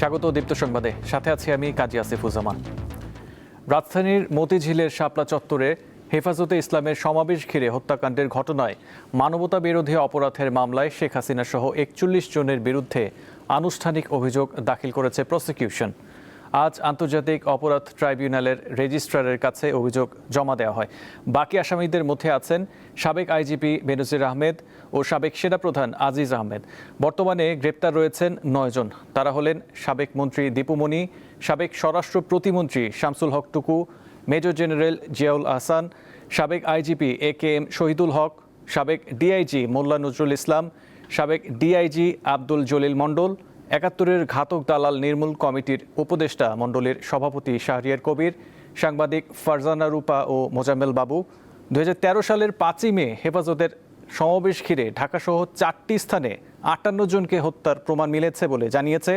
স্বাগত দীপ্ত সংবাদে, সাথে আছি আমি কাজী আসিফুজ্জামান। রাজধানীর মতিঝিলের শাপলা চত্বরে হেফাজতে ইসলামের সমাবেশ ঘিরে হত্যাকাণ্ডের ঘটনায় মানবতা বিরোধী অপরাধের মামলায় শেখ হাসিনা সহ ৪১ জনের বিরুদ্ধে আনুষ্ঠানিক অভিযোগ দাখিল করেছে প্রসিকিউশন। আজ আন্তর্জাতিক অপরাধ ট্রাইব্যুনালের রেজিস্ট্রারের কাছে অভিযোগ জমা দেওয়া হয়। বাকি আসামিদের মধ্যে আছেন সাবেক আইজিপি বেনজির আহমেদ ও সাবেক সেনাপ্রধান আজিজ আহমেদ। বর্তমানে গ্রেপ্তার রয়েছেন ৯ জন। তারা হলেন সাবেক মন্ত্রী দীপু মনি, সাবেক স্বরাষ্ট্র প্রতিমন্ত্রী শামসুল হক টুকু, মেজর জেনারেল জিয়াউল আহসান, সাবেক আইজিপি AKM শহীদুল হক, সাবেক ডিআইজি মোল্লা নজরুল ইসলাম, সাবেক ডিআইজি আব্দুল জলিল মণ্ডল, ৭১-এর ঘাতক দালাল নির্মূল কমিটির উপদেষ্টা মণ্ডলীর সভাপতি শাহরিয়ার কবির, সাংবাদিক ফারজানা রূপা ও মোজাম্মেল বাবু। ২০১৩ সালের ৫ই মে হেফাজতের সমাবেশ ঘিরে ঢাকাসহ ৪টি স্থানে ৫৮ জনকে হত্যার প্রমাণ মিলেছে বলে জানিয়েছে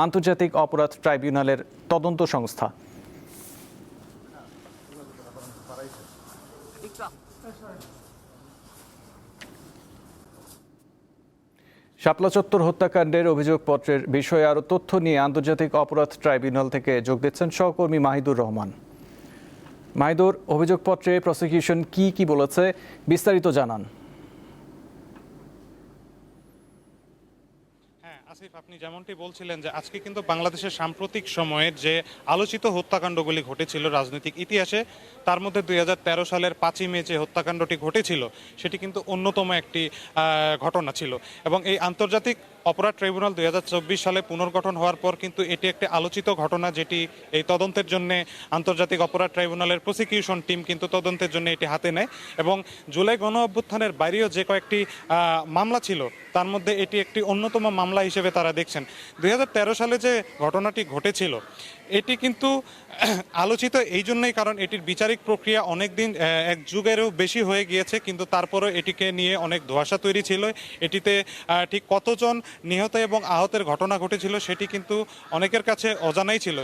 আন্তর্জাতিক অপরাধ ট্রাইব্যুনালের তদন্ত সংস্থা। শাপলা চত্বর হত্যাকাণ্ডের অভিযোগপত্রের বিষয়ে আরও তথ্য নিয়ে আন্তর্জাতিক অপরাধ ট্রাইব্যুনাল থেকে যোগ দিচ্ছেন সহকর্মী মাহিদুর রহমান। মাহিদুর, অভিযোগপত্রে প্রসিকিউশন কি বলেছে, বিস্তারিত জানান। আসিফ, আপনি যেমনটি বলছিলেন যে আজকে কিন্তু বাংলাদেশের সাম্প্রতিক সময়ের যে আলোচিত হত্যাকাণ্ডগুলি ঘটেছিল রাজনৈতিক ইতিহাসে, তার মধ্যে ২০১৩ সালের ৫ই মে যে হত্যাকাণ্ডটি ঘটেছিল সেটি কিন্তু অন্যতম একটি ঘটনা ছিল। এবং এই আন্তর্জাতিক অপরাধ ট্রাইব্যুনাল ২০২৪ সালে পুনর্গঠন হওয়ার পর কিন্তু এটি একটি আলোচিত ঘটনা, যেটি এই তদন্তের জন্য আন্তর্জাতিক অপরাধ ট্রাইব্যুনালের প্রসিকিউশন টিম কিন্তু তদন্তের জন্য এটি হাতে নেয়। এবং জুলাই গণ অভ্যুত্থানের বাইরেও যে কয়েকটি মামলা ছিল তার মধ্যে এটি একটি অন্যতম মামলা হিসেবে তারা দেখছেন। ২০১৩ সালে যে ঘটনাটি ঘটেছিল এটি কিন্তু আলোচিত এই জন্যই কারণ এটির বিচারিক প্রক্রিয়া অনেক দিন, এক যুগেরও বেশি হয়ে গিয়েছে, কিন্তু তারপরেও এটিকে নিয়ে অনেক ধোঁয়াশা তৈরি ছিল। এটিতে ঠিক কতজন নিহত এবং আহতের ঘটনা ঘটেছিল সেটি কিন্তু অনেকের কাছে অজানাই ছিল।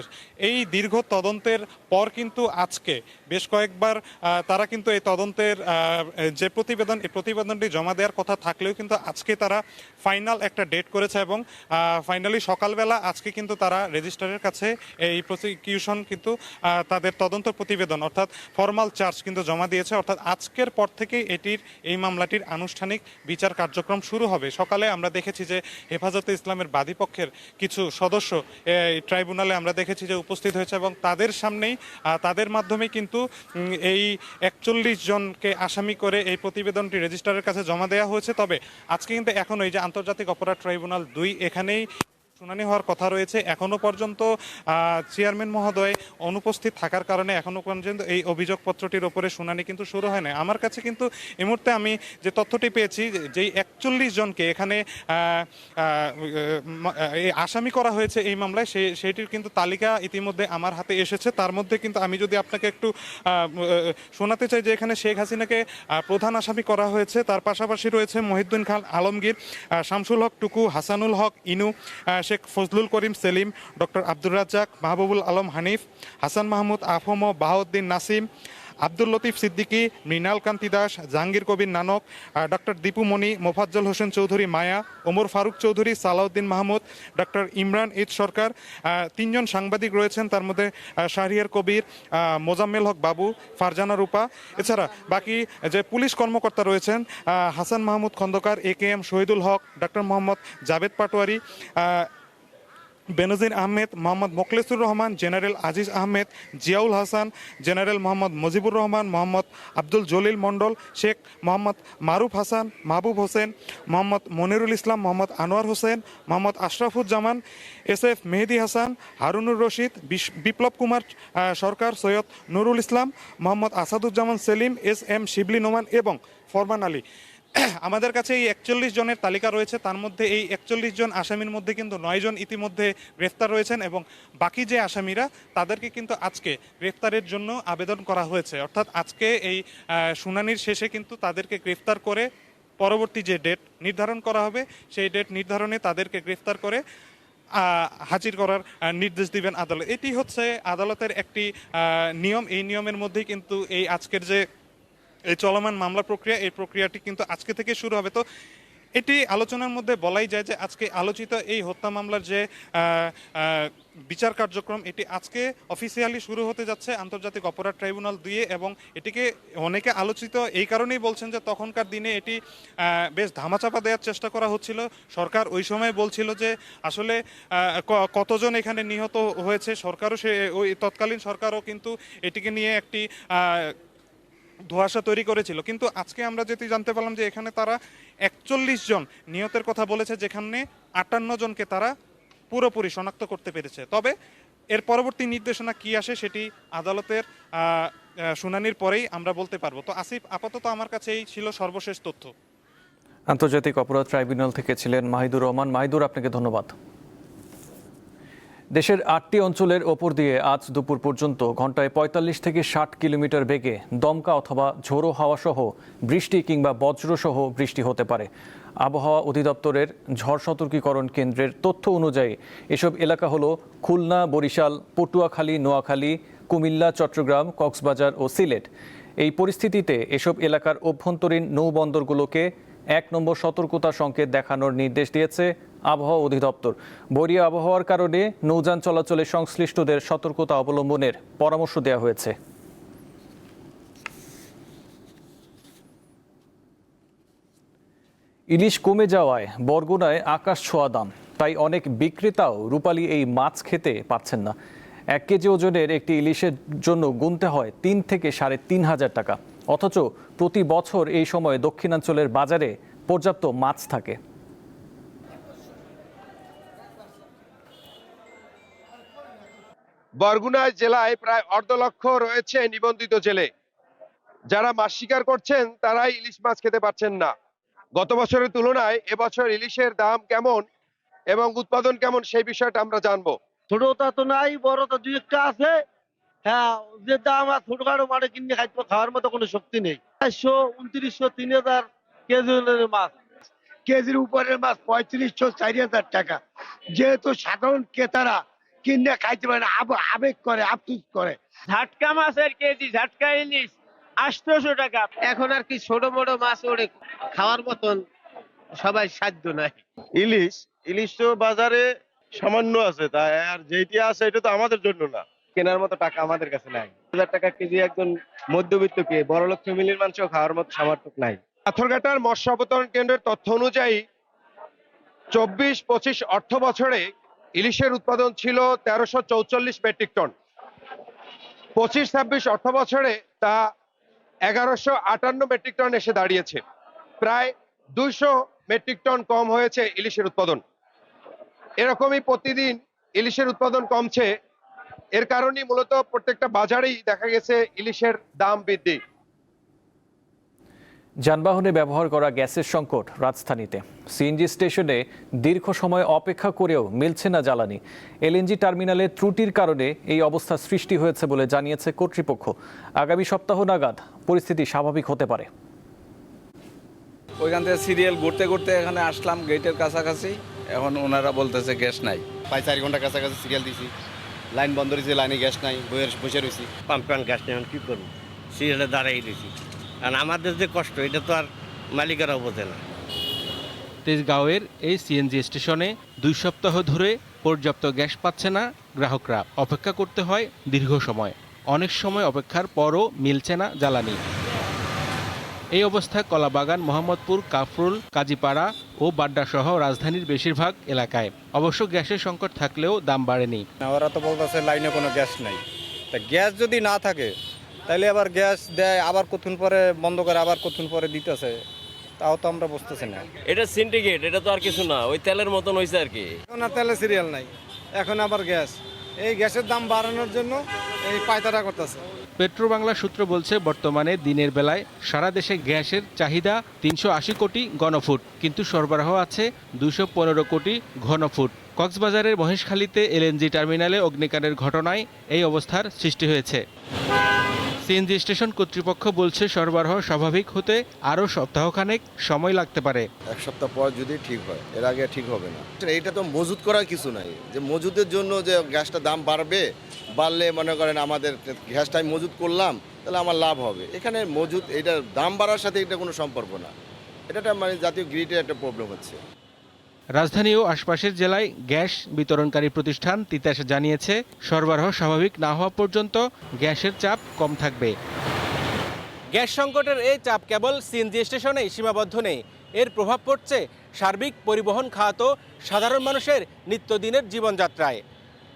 এই দীর্ঘ তদন্তের পর কিন্তু আজকে বেশ কয়েকবার তারা কিন্তু এই তদন্তের যে প্রতিবেদন, এই প্রতিবেদনটি জমা দেওয়ার কথা থাকলেও কিন্তু আজকে তারা ফাইনাল একটা ডেট করেছে এবং ফাইনালি সকালবেলা আজকে কিন্তু তারা রেজিস্ট্রারের কাছে এই প্রসিকিউশন কিন্তু তাদের তদন্ত প্রতিবেদন অর্থাৎ ফর্মাল চার্জ কিন্তু জমা দিয়েছে। অর্থাৎ আজকের পর থেকে এই মামলাটির আনুষ্ঠানিক বিচার কার্যক্রম শুরু হবে। সকালে আমরা দেখেছি যে হেফাজতে ইসলামের বাদীপক্ষের কিছু সদস্য এই ট্রাইব্যুনালে আমরা দেখেছি যে উপস্থিত হয়েছে এবং তাদের সামনেই তাদের মাধ্যমে কিন্তু এই ৪১ জনকে আসামি করে এই প্রতিবেদনটি রেজিস্ট্রারের কাছে জমা দেওয়া হয়েছে। তবে আজকে কিন্তু এখন এই যে আন্তর্জাতিক অপরাধ ট্রাইব্যুনাল ২ এখানেই শুনানি হওয়ার কথা রয়েছে। এখনো পর্যন্ত চেয়ারম্যান মহোদয় অনুপস্থিত থাকার কারণে এখনো পর্যন্ত এই অভিযোগপত্রটির ওপরে শুনানি কিন্তু শুরু হয় না। আমার কাছে কিন্তু এই মুহূর্তে আমি যে তথ্যটি পেয়েছি, যেই ৪১ জনকে এখানে আসামি করা হয়েছে এই মামলায়, সেইটির কিন্তু তালিকা ইতিমধ্যে আমার হাতে এসেছে। তার মধ্যে কিন্তু আমি যদি আপনাকে একটু শোনাতে চাই যে এখানে শেখ হাসিনাকে প্রধান আসামি করা হয়েছে, তার পাশাপাশি রয়েছে মহিউদ্দিন খান আলমগীর, শামসুল হক টুকু, হাসানুল হক ইনু, শেখ ফজলুল করিম সেলিম, ডক্টর আব্দুর রাজ্জাক, মাহবুবুল আলম হানিফ, হাসান মাহমুদ আফম, বাহাউদ্দিন নাসিম, আব্দুল লতিফ সিদ্দিকী, মৃণাল কান্তি দাস, জাহাঙ্গীর কবির নানক, ডক্টর দীপু মনি, মোফাজ্জল হোসেন চৌধুরী মায়া, ওমর ফারুক চৌধুরী, সালাউদ্দিন মাহমুদ, ডক্টর ইমরান ঈদ সরকার, ৩ জন সাংবাদিক রয়েছেন, তার মধ্যে শাহরিয়ার কবির, মোজাম্মেল হক বাবু, ফারজানা রূপা। এছাড়া বাকি যে পুলিশ কর্মকর্তা রয়েছেন হাসান মাহমুদ খন্দকার, AKM শহীদুল হক, ডক্টর মোহাম্মদ জাভেদ পাটোয়ারি, বেনজির আহমেদ, মোহাম্মদ মোখলেসুর রহমান, জেনারেল আজিজ আহমেদ, জিয়াউল হাসান, জেনারেল মোহাম্মদ মুজিবুর রহমান, মোহাম্মদ আব্দুল জলিল মণ্ডল, শেখ মোহাম্মদ মারুফ হাসান, মাহবুব হোসেন, মোহাম্মদ মনিরুল ইসলাম, মোহাম্মদ আনোয়ার হোসেন, মোহাম্মদ আশরাফুজ্জামান, SF মেহেদি হাসান, হারুনুর রশিদ, বিপ্লব কুমার সরকার, সৈয়দ নুরুল ইসলাম, মোহাম্মদ আসাদুজ্জামান সেলিম, SM শিবলি নোমান এবং ফরমান আলী। আমাদের কাছে এই ৪১ জনের তালিকা রয়েছে। তার মধ্যে এই ৪১ জন আসামির মধ্যে কিন্তু ৯ জন ইতিমধ্যে গ্রেফতার রয়েছেন এবং বাকি যে আসামিরা তাদেরকে কিন্তু আজকে গ্রেফতারের জন্য আবেদন করা হয়েছে। অর্থাৎ আজকে এই শুনানির শেষে কিন্তু তাদেরকে গ্রেফতার করে পরবর্তী যে ডেট নির্ধারণ করা হবে সেই ডেট নির্ধারণে তাদেরকে গ্রেফতার করে হাজির করার নির্দেশ দিবেন আদালত। এটি হচ্ছে আদালতের একটি নিয়ম। এই নিয়মের মধ্যেই কিন্তু এই আজকের যে এই চলমান মামলা প্রক্রিয়া, এই প্রক্রিয়াটি কিন্তু আজকে থেকে শুরু হবে। তো এটি আলোচনার মধ্যে বলাই যায় যে আজকে আলোচিত এই হত্যা মামলার যে বিচার কার্যক্রম এটি আজকে অফিসিয়ালি শুরু হতে যাচ্ছে আন্তর্জাতিক অপরাধ ট্রাইব্যুনাল 2 এবং এটিকে অনেকে আলোচিত এই কারণেই বলছেন যে তখনকার দিনে এটি বেশ ধামাচাপা দেওয়ার চেষ্টা করা হচ্ছিল। সরকার ওই সময় বলছিল যে আসলে কতজন এখানে নিহত হয়েছে, সরকারও ওই তৎকালীন সরকারও কিন্তু এটিকে নিয়ে একটি ধোঁয়াশা তৈরি করেছিল। কিন্তু আজকে আমরা যেটি জানতে পারলাম যে এখানে তারা 41 জন নিহতের কথা বলেছে, যেখানে 58 জনকে তারা পুরোপুরি শনাক্ত করতে পেরেছে। তবে এর পরবর্তী নির্দেশনা কি আসে সেটি আদালতের শুনানির পরেই আমরা বলতে পারবো। তো আসিফ, আপাতত আমার কাছে এই ছিল সর্বশেষ তথ্য। আন্তর্জাতিক অপরাধ ট্রাইব্যুনাল থেকে ছিলেন মাহিদুর রহমান। মাহিদুর, আপনাকে ধন্যবাদ। দেশের 8টি অঞ্চলের ওপর দিয়ে আজ দুপুর পর্যন্ত ঘন্টায় 45 থেকে 60 কিলোমিটার বেগে দমকা অথবা ঝোড়ো হাওয়া সহ বৃষ্টি কিংবা বজ্রসহ বৃষ্টি হতে পারে। আবহাওয়া অধিদপ্তরের ঝড় সতর্কীকরণ কেন্দ্রের তথ্য অনুযায়ী এসব এলাকা হলো খুলনা, বরিশাল, পটুয়াখালী, নোয়াখালী, কুমিল্লা, চট্টগ্রাম, কক্সবাজার ও সিলেট। এই পরিস্থিতিতে এসব এলাকার অভ্যন্তরীণ নৌবন্দরগুলোকে 1 নম্বর সতর্কতা সংকেত দেখানোর নির্দেশ দিয়েছে আবহাওয়া অধিদপ্তর। বৈরী আবহাওয়ার কারণে নৌযান চলাচলে সংশ্লিষ্টদের সতর্কতা অবলম্বনের পরামর্শ দেওয়া হয়েছে। ইলিশ কমে যাওয়ায় বরগুনায় আকাশ ছোঁয়া দাম, তাই অনেক বিক্রেতাও রূপালী এই মাছ খেতে পারছেন না। 1 কেজি ওজনের একটি ইলিশের জন্য গুনতে হয় 3 থেকে 3,500 টাকা, অথচ প্রতি বছর এই সময়ে দক্ষিণাঞ্চলের বাজারে পর্যাপ্ত মাছ থাকে। বরগুনা জেলায় প্রায় 1.5 লক্ষ রয়েছে নিবন্ধিত জেলে। যারা মাছ শিকার করছেন তারাই ইলিশ মাছ খেতে পারছেন না। গত বছরের তুলনায় এবছর ইলিশের দাম কেমন এবং উৎপাদন কেমন সেই বিষয়টা আমরা জানবো। ছোটটা তো নাই, বড়টা দুই একটা আছে। হ্যাঁ, যে দাম আর ছোটখাটো মানে কিনে খাওয়ার মতো কোনো শক্তি নেই। 400, 2900, 3000 কেজি ওজনের মাছ। কেজির উপরের মাছ 3500, 4000 টাকা। যেহেতু সাধারণ ক্রেতারা কিনে খাইতে পারে না, আবেগ করে, আফসোস করে। ঝাটকা মাছের কেজি, ঝাটকা ইলিশ 800 টাকা। এখন আর কি ছোট বড় মাছ ওরে খাওয়ার মতন সবাই সাধ্য নাই। ইলিশ তো বাজারে সামান্য আছে, তাই আর যেটি আছে এটা তো আমাদের জন্য না, কেনার মতো টাকা আমাদের কাছে নাই। 1000 টাকা কেজি একজন মধ্যবিত্তকে বড়লোক ফ্যামিলির মাংস খাওয়ার মতো সামর্থ্য নাই। পাথরঘাটার মৎস্য অবতরণ কেন্দ্রের তথ্য অনুযায়ী 24-25 অর্থ বছরে ইলিশের উৎপাদন ছিল 1344 মেট্রিক টন। 25-26 অর্থ বছরে তা 1158 মেট্রিক টন এসে দাঁড়িয়েছে। প্রায় 200 মেট্রিক টন কম হয়েছে ইলিশের উৎপাদন। এরকমই প্রতিদিন ইলিশের উৎপাদন কমছে। এর কারণেই মূলত প্রত্যেকটা বাজারেই দেখা গেছে ইলিশের দাম বৃদ্ধি। যানবাহনে ব্যবহার করা গ্যাসের সংকট রাজধানীতে। সিএনজি স্টেশনে দীর্ঘ সময় অপেক্ষা করেও মিলছে না জ্বালানি। এলএনজি টার্মিনালে ত্রুটির কারণে এই অবস্থা সৃষ্টি হয়েছে বলে জানিয়েছে কর্তৃপক্ষ। আগামী সপ্তাহ নাগাদ পরিস্থিতি স্বাভাবিক হতে পারে। ওইখান থেকে সিরিয়াল ঘুরতে ঘুরতে এখানে আসলাম গেটের কাছাকাছি, এখন ওনারা বলতেছে গ্যাস নাই। প্রায় 4 ঘন্টা কাছাকাছি সিরিয়াল দিছি, লাইন বন্ধ রয়েছে, লাইনে গ্যাস নাই, বসে রয়েছি। পাম্পে গ্যাস নেই, কি করবো, সিরিয়ালে দাঁড়াই দিয়েছি। কারণ আমাদের যে কষ্ট এটা তো আর মালিকেরা বোঝে না। তেজগাঁওয়ের এই সিএনজি স্টেশনে 2 সপ্তাহ ধরে পর্যাপ্ত গ্যাস পাচ্ছে না গ্রাহকরা। অপেক্ষা করতে হয় দীর্ঘ সময়, অনেক সময় অপেক্ষার পরও মিলছে না জ্বালানি। এই অবস্থায় কলাবাগান, মোহাম্মদপুর, কাফরুল, কাজীপাড়া ও বাড্ডা সহ রাজধানীর বেশিরভাগ এলাকায়। অবশ্য গ্যাসের সংকট থাকলেও দাম বাড়েনি। ওরা তো বলতেছে লাইনে কোনো গ্যাস নাই। তা গ্যাস যদি না থাকে তাহলে আবার গ্যাস দেয়, আবার কতক্ষণ পরে বন্ধ করে, আবার কতক্ষণ পরে দিতেছে, তাও তো আমরা বুঝতেছি না। এটা সিন্ডিকেট, এটা তো আর কিছু না, ওই তেলের মতন হয়েছে আর কি। এখন আর তেলের সিরিয়াল নাই, এখন আবার গ্যাস। এই গ্যাসের দাম বাড়ানোর জন্য এই পায়তারা করতেছে। পেট্রোবাংলা সূত্র বলছে বর্তমানে দিনের বেলায় সারা দেশে গ্যাসের চাহিদা 380 কোটি ঘনফুট, কিন্তু সরবরাহ আছে 215 কোটি ঘনফুট। কক্সবাজারের মহেশখালীতে এলএনজি টার্মিনালে অগ্নিকাণ্ডের ঘটনায় এই অবস্থার সৃষ্টি হয়েছে। সিএনজি স্টেশন কর্তৃপক্ষ বলছে সরবরাহ স্বাভাবিক হতে আরও সপ্তাহখানেক সময় লাগতে পারে। 1 সপ্তাহ পর যদি ঠিক হয়, এর আগে ঠিক হবে না। এইটা তো মজুত করার কিছু নাই, যে মজুদের জন্য যে গ্যাসটা দাম বাড়লে মনে করেন আমাদের গ্যাসটাই মজুত করলাম তাহলে আমার লাভ হবে। এখানে মজুত, এটা দাম বাড়ার সাথে এটা কোনো সম্পর্ক না, এটা একটা মানে জাতীয় গ্রিডের একটা প্রবলেম হচ্ছে। রাজধানী ও আশপাশের জেলায় গ্যাস বিতরণকারী প্রতিষ্ঠান তিতাস জানিয়েছে, সরবরাহ স্বাভাবিক না হওয়া পর্যন্ত গ্যাসের চাপ কম থাকবে। গ্যাস সংকটের এই চাপ কেবল সিএনজি স্টেশনেই সীমাবদ্ধ নেই, এর প্রভাব পড়ছে সার্বিক পরিবহন খাত ও সাধারণ মানুষের নিত্যদিনের জীবনযাত্রায়।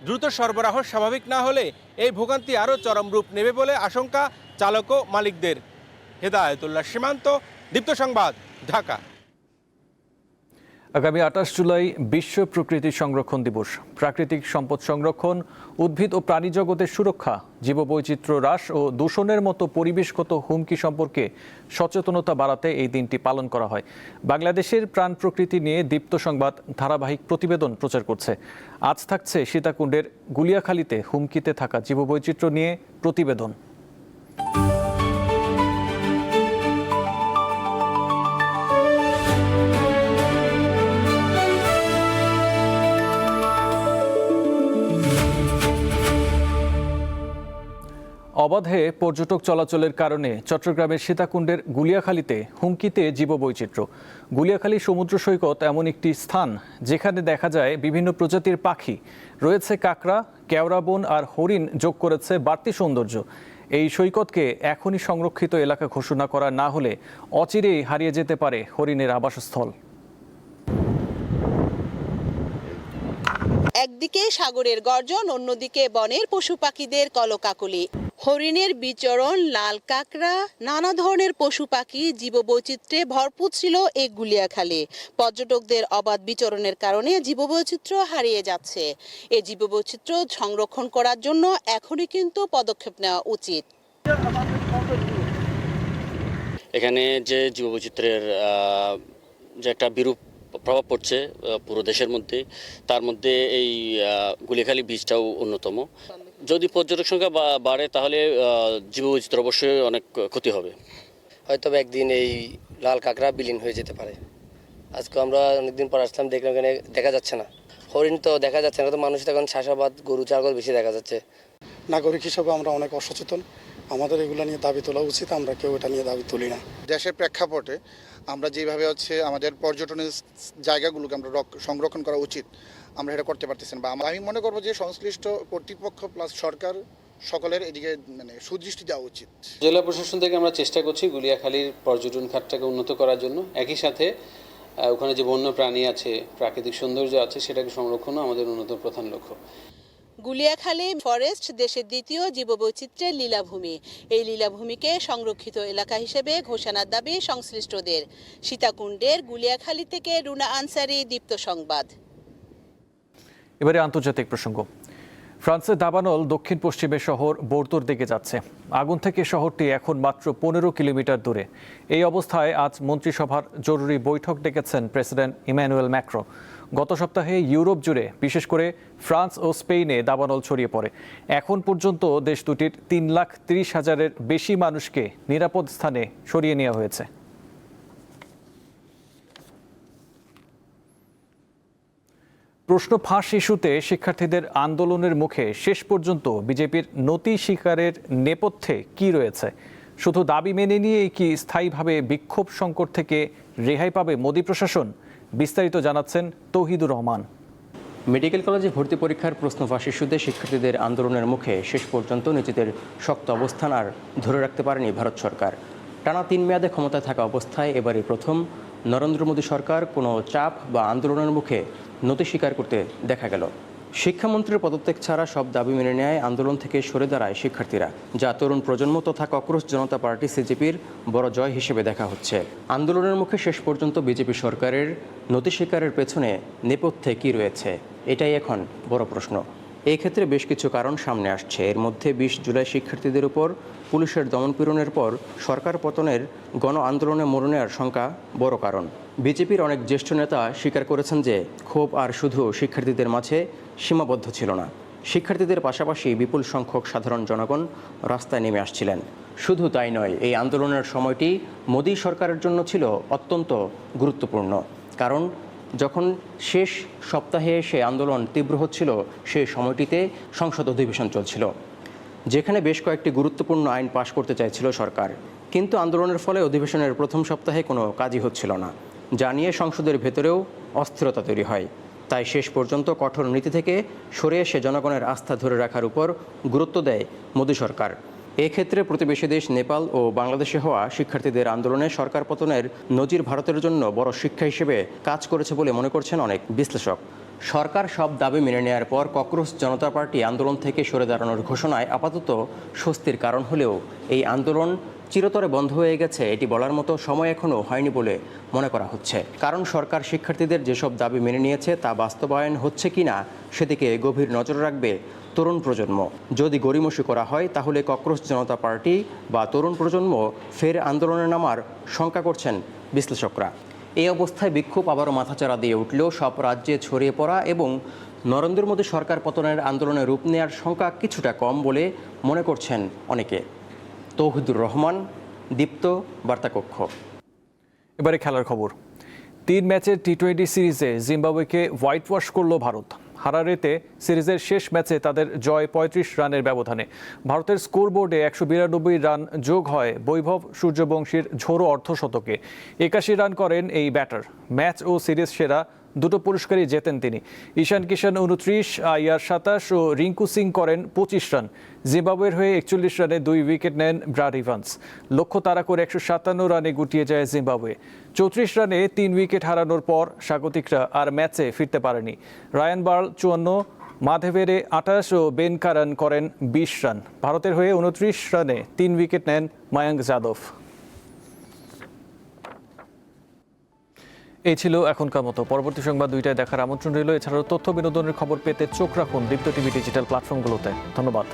দ্রুত সরবরাহ স্বাভাবিক না হলে এই ভোগান্তি আরও চরম রূপ নেবে বলে আশঙ্কা চালক ও মালিকদের। হেদায়েতুল্লাহ সীমান্ত, দীপ্ত সংবাদ, ঢাকা। আগামী 28 জুলাই বিশ্ব প্রকৃতি সংরক্ষণ দিবস। প্রাকৃতিক সম্পদ সংরক্ষণ, উদ্ভিদ ও প্রাণী জগতের সুরক্ষা, জীববৈচিত্র্য হ্রাস ও দূষণের মতো পরিবেশগত হুমকি সম্পর্কে সচেতনতা বাড়াতে এই দিনটি পালন করা হয়। বাংলাদেশের প্রাণ প্রকৃতি নিয়ে দীপ্ত সংবাদ ধারাবাহিক প্রতিবেদন প্রচার করছে। আজ থাকছে সীতাকুণ্ডের গুলিয়াখালীতে হুমকিতে থাকা জীববৈচিত্র্য নিয়ে প্রতিবেদন। অবাধে পর্যটক চলাচলের কারণে চট্টগ্রামের সীতাকুণ্ডের গুলিয়াখালীতে হুমকিতে জীববৈচিত্র্য। গুলিয়াখালী সমুদ্র সৈকত এমন একটি স্থান যেখানে দেখা যায় বিভিন্ন প্রজাতির পাখি, রয়েছে কাঁকড়া, কেওড়া বন আর হরিণ, যোগ করেছে বাড়তি সৌন্দর্য। এই সৈকতকে এখনই সংরক্ষিত এলাকা ঘোষণা করা না হলে অচিরেই হারিয়ে যেতে পারে হরিণের আবাসস্থল। একদিকে সাগরের গর্জন, অন্যদিকে বনের পশু পাখিদের কলকাকলি। হরিণের বিচরণ, লাল কাঁকড়া, নানা ধরনের পশু পাখি, জীববৈচিত্র্যে ভরপুর ছিল এই গুলিয়াখালী। পর্যটকদের অবাধ বিচরণের কারণে জীববৈচিত্র্য হারিয়ে যাচ্ছে। এই জীববৈচিত্র্য সংরক্ষণ করার জন্য এখনই কিন্তু পদক্ষেপ নেওয়া উচিত। এখানে যে জীববৈচিত্র্যের যে একটা বিরূপ প্রভাব পড়ছে পুরো দেশের মধ্যে, তার মধ্যে এই গুলিয়াখালী বীচটাও অন্যতম। যদি পর্যটক সংখ্যা বাড়ে তাহলে জীববৈচিত্র্য অবশ্যই অনেক ক্ষতি হবে। হয়তো একদিন এই লাল কাঁকড়া বিলীন হয়ে যেতে পারে। আজকে আমরা অনেকদিন পর আসলাম, দেখলাম এখানে দেখা যাচ্ছে না, হরিণ তো দেখা যাচ্ছে না, তো মানুষ এখন চাষাবাদ, গরু ছাগল বেশি দেখা যাচ্ছে। নাগরিক হিসেবে আমরা অনেক অসচেতন, আমাদের এগুলো নিয়ে দাবি তোলা উচিত, আমরা কেউ এটা নিয়ে দাবি তুলি না। দেশের প্রেক্ষাপটে আমরা যেভাবে আমাদের পর্যটনের জায়গাগুলোকে আমরা সংরক্ষণ করা উচিত, আমরা এটা করতে পারতেছি না। বা আমি মনে করবো যে সংশ্লিষ্ট কর্তৃপক্ষ প্লাস সরকার সকলের এদিকে মানে সুদৃষ্টি দেওয়া উচিত। জেলা প্রশাসন থেকে আমরা চেষ্টা করছি গুলিয়াখালীর পর্যটন খাতটাকে উন্নত করার জন্য। একই সাথে ওখানে যে বন্য প্রাণী আছে, প্রাকৃতিক সৌন্দর্য আছে, সেটাকে সংরক্ষণও আমাদের অন্যতম প্রধান লক্ষ্য। গুলিয়াখালী ফরেস্ট দেশের দ্বিতীয় জীববৈচিত্র্যের লীলাভূমি। এই লীলাভূমিকে সংরক্ষিত এলাকা হিসেবে ঘোষণার দাবি সংশ্লিষ্টদের। সীতাকুণ্ডের গুলিয়াখালী থেকে রুনা আনসারি, দীপ্ত সংবাদ। এবারে আন্তর্জাতিক প্রসঙ্গ। ফ্রান্সের দাবানল দক্ষিণ পশ্চিমে শহর বোর্দোর দিকে যাচ্ছে। আগুন থেকে শহরটি এখন মাত্র 15 কিলোমিটার দূরে। এই অবস্থায় আজ মন্ত্রিসভার জরুরি বৈঠক ডেকেছেন প্রেসিডেন্ট ইমানুয়েল ম্যাক্রো। গত সপ্তাহে ইউরোপ জুড়ে, বিশেষ করে ফ্রান্স ও স্পেনে দাবানল ছড়িয়ে পড়ে। এখন পর্যন্ত দেশ দুটির 3,30,000-এর বেশি মানুষকে নিরাপদ স্থানে সরিয়ে নেওয়া হয়েছে। প্রশ্ন ফাঁস ইস্যুতে শিক্ষার্থীদের আন্দোলনের মুখে শেষ পর্যন্ত বিজেপির নতি স্বীকারের নেপথ্যে কি রয়েছে? শুধু দাবি মেনে নিয়েই কি স্থায়ীভাবে বিক্ষোভ সংকট থেকে রেহাই পাবে মোদি প্রশাসন? বিস্তারিত জানাচ্ছেন তৌহিদুর রহমান। মেডিকেল কলেজে ভর্তি পরীক্ষার প্রশ্ন ফাঁস ইস্যুতে শিক্ষার্থীদের আন্দোলনের মুখে শেষ পর্যন্ত নিজেদের শক্ত অবস্থান আর ধরে রাখতে পারেনি ভারত সরকার। টানা 3 মেয়াদে ক্ষমতায় থাকা অবস্থায় এবারই প্রথম নরেন্দ্র মোদী সরকার কোনো চাপ বা আন্দোলনের মুখে নতি স্বীকার করতে দেখা গেল। শিক্ষামন্ত্রীর পদত্যাগ ছাড়া সব দাবি মেনে নেয় আন্দোলন থেকে সরে দাঁড়ায় শিক্ষার্থীরা, যা তরুণ প্রজন্ম তথা ককরোচ জনতা পার্টি সিজেপির বড় জয় হিসেবে দেখা হচ্ছে। আন্দোলনের মুখে শেষ পর্যন্ত বিজেপি সরকারের নতি স্বীকারের পেছনে নেপথ্যে কি রয়েছে, এটাই এখন বড় প্রশ্ন। এই ক্ষেত্রে বেশ কিছু কারণ সামনে আসছে। এর মধ্যে 20 জুলাই শিক্ষার্থীদের উপর পুলিশের দমনপীড়নের পর সরকার পতনের গণ আন্দোলনে মোড় নেওয়ার শঙ্কা বড় কারণ। বিজেপির অনেক জ্যেষ্ঠ নেতা স্বীকার করেছেন যে ক্ষোভ আর শুধু শিক্ষার্থীদের মাঝে সীমাবদ্ধ ছিল না। শিক্ষার্থীদের পাশাপাশি বিপুল সংখ্যক সাধারণ জনগণ রাস্তায় নেমে আসছিলেন। শুধু তাই নয়, এই আন্দোলনের সময়টি মোদী সরকারের জন্য ছিল অত্যন্ত গুরুত্বপূর্ণ। কারণ যখন শেষ সপ্তাহে সে আন্দোলন তীব্র হচ্ছিল, সেই সময়টিতে সংসদ অধিবেশন চলছিল, যেখানে বেশ কয়েকটি গুরুত্বপূর্ণ আইন পাশ করতে চাইছিল সরকার। কিন্তু আন্দোলনের ফলে অধিবেশনের প্রথম সপ্তাহে কোনো কাজই হচ্ছিল না, যা নিয়ে সংসদের ভেতরেও অস্থিরতা তৈরি হয়। তাই শেষ পর্যন্ত কঠোর নীতি থেকে সরে এসে জনগণের আস্থা ধরে রাখার উপর গুরুত্ব দেয় মোদী সরকার। এক্ষেত্রে প্রতিবেশী দেশ নেপাল ও বাংলাদেশে হওয়া শিক্ষার্থীদের আন্দোলনে সরকার পতনের নজির ভারতের জন্য বড় শিক্ষা হিসেবে কাজ করেছে বলে মনে করছেন অনেক বিশ্লেষক। সরকার সব দাবি মেনে নেওয়ার পর ককরোচ জনতা পার্টি আন্দোলন থেকে সরে দাঁড়ানোর ঘোষণায় আপাতত স্বস্তির কারণ হলেও এই আন্দোলন চিরতরে বন্ধ হয়ে গেছে এটি বলার মতো সময় এখনও হয়নি বলে মনে করা হচ্ছে। কারণ সরকার শিক্ষার্থীদের যেসব দাবি মেনে নিয়েছে তা বাস্তবায়ন হচ্ছে কিনা সেদিকে গভীর নজর রাখবে তরুণ প্রজন্ম। যদি গড়িমসি করা হয় তাহলে ককরোচ জনতা পার্টি বা তরুণ প্রজন্ম ফের আন্দোলনে নামার শঙ্কা করছেন বিশ্লেষকরা। এই অবস্থায় বিক্ষোভ আবারও মাথাচাড়া দিয়ে উঠলেও সব রাজ্যে ছড়িয়ে পড়া এবং নরেন্দ্র মোদী সরকার পতনের আন্দোলনে রূপ নেওয়ার শঙ্কা কিছুটা কম বলে মনে করছেন অনেকে। তৌহিদুর রহমান, দীপ্ত, বার্তাকক্ষ। এবারে খেলার খবর। 3 ম্যাচের টি-20 সিরিজে জিম্বাবুয়েকে হোয়াইট ওয়াশ করল ভারত। হারারেতে সিরিজের শেষ ম্যাচে তাদের জয় 35 রানের ব্যবধানে। ভারতের স্কোরবোর্ডে 192 রান যোগ হয় বৈভব সূর্যবংশীর ঝোড়ো অর্ধশতকে। 81 রান করেন এই ব্যাটার। ম্যাচ ও সিরিজ সেরা দুটো পুরস্কারই জেতেন তিনি। ঈশান কিষান 29, আইয়ার 27 ও রিঙ্কু সিং করেন 25 রান। জিম্বাবুয়ের হয়ে 41 রানে 2 উইকেট নেন ব্রাড ইভান্স। লক্ষ্য তাড়া করে 157 রানে গুটিয়ে যায় জিম্বাবুয়ে। 34 রানে 3 উইকেট হারানোর পর স্বাগতিকরা আর ম্যাচে ফিরতে পারেনি। রায়ান বার্ল 54, মাধেভেরে 28 ও বেন কারান করেন 20 রান। ভারতের হয়ে 29 রানে 3 উইকেট নেন মায়াঙ্ক যাদব। এই ছিল এখনকার মতো। পরবর্তী সংবাদ 2টায় দেখার আমন্ত্রণ রইল। এছাড়াও তথ্য বিনোদনের খবর পেতে চোখ রাখুন দীপ্ত টিভি ডিজিটাল প্ল্যাটফর্মগুলোতে। ধন্যবাদ।